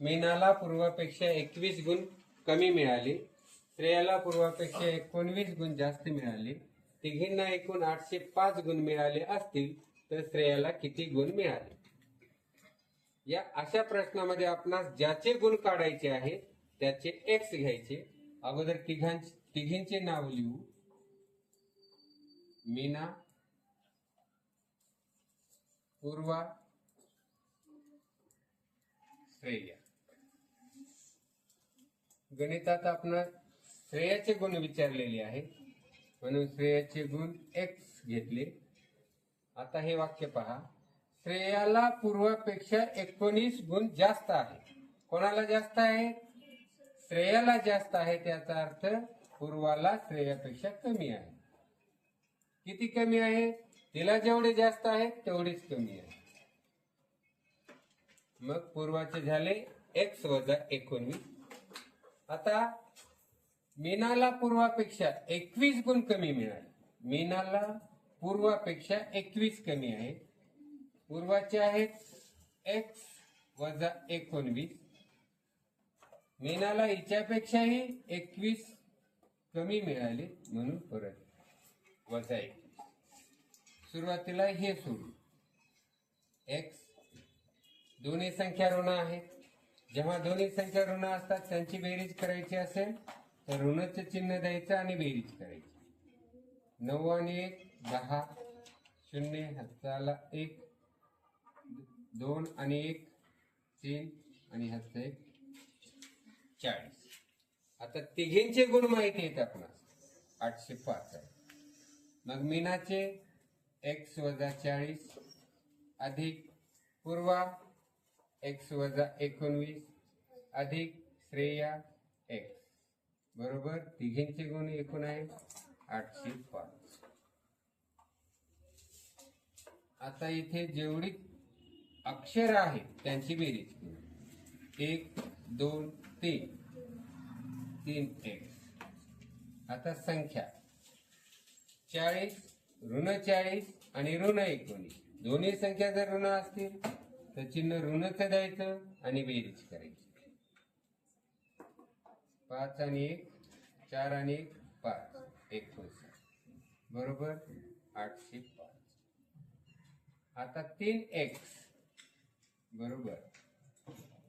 मीनाला पूर्वापेक्षा 21 गुण कमी मिळाले. श्रेयाला पूर्वापेक्षा 19 गुण जास्त मिळाले. तिघींना एकूण 805 गुण मिळाले असतील तर श्रेयाला किती गुण मिळाले? या अशा प्रश्नामध्ये आपणास ज्याचे गुण काढायचे आहेत त्याचे एक्स घ्यायचे. अगोदर तिघींचे नाव लिहू. मीना, पूर्वा, श्रेया. गणितात आपण श्रेयाचे गुण विचारलेले आहेत म्हणून श्रेयाचे गुण एक्स घेतले. आता हे वाक्य पहा. श्रेयाला पूर्वापेक्षा 19 गुण जास्त आहे. कोणाला जास्त आहे? श्रेयाला जास्त आहे. त्याचा अर्थ पूर्वाला श्रेयापेक्षा कमी आहे. किती कमी आहे? तिला जेवढे जास्त आहे तेवढेच कमी आहे. मग पूर्वाचे झाले एक्स वजा 19. आता मीनाला पूर्वापेक्षा 21 गुण कमी मिळाले. मीनाला पूर्वापेक्षा 21 कमी आहे. पूर्वाचे आहेत एक्स वजा 19. मीनाला हिच्यापेक्षाही 21 कमी मिळाले म्हणून परत वजा 21. सुरुवातीला हे सोडू. एक्स दोन्ही संख्या ऋण आहेत. जेव्हा दोन्ही संख्या ऋण असतात त्यांची बेरीज करायची असेल तर ऋणाचं चिन्ह द्यायचं आणि बेरीज करायची. 9 आणि 1 10, 0 हाताला 1, 2 आणि 1 3 आणि हातचा 1 40. आता तिघींचे गुण माहिती आहेत आपणास. 805 आहे. मग मीनाचे एक्स वजा 40 अधिक पूर्वा एक्स वजा 19 अधिक श्रेया एक्स बरोबर तिघींचे गुण एकूण आहे 805. आता इथे जेवढी अक्षर आहेत त्यांची बेरीज करू. 1 2 3 3 एक्स. आता संख्या 40 ऋण 40 आणि ऋण 19. दोन्ही संख्या जर ऋण असतील तर चिन्ह ऋणच द्यायचं आणि बेरीज करायची. 5 आणि 1 4 आणि 1 5 19 बरोबर 805. आता 3 एक्स बरोबर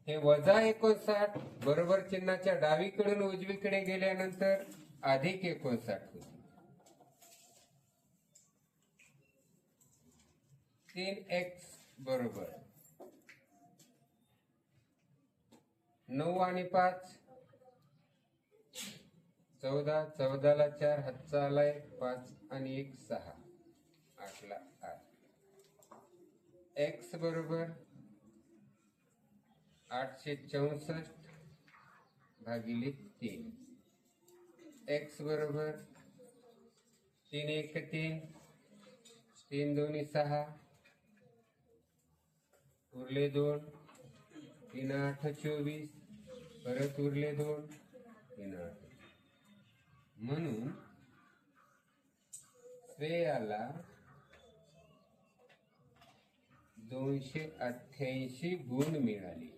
हे वजा 59 बरोबर चिन्हाच्या डावीकडून उजवीकडे गेल्यानंतर अधिक 59 होते. 3 एक्स बरोबर 9 आणि 5 14, 14 ला 4 हातचा आलाय 5 आणि 1 6 8 ला 8. एक्स बरोबर 864 भागिले 3. एक्स बरोबर 3 1 3 3 2 6 उरले 2 3 8 24 परत उरले 2 3 8. म्हणून श्रेयाला 288 गुण मिळाले.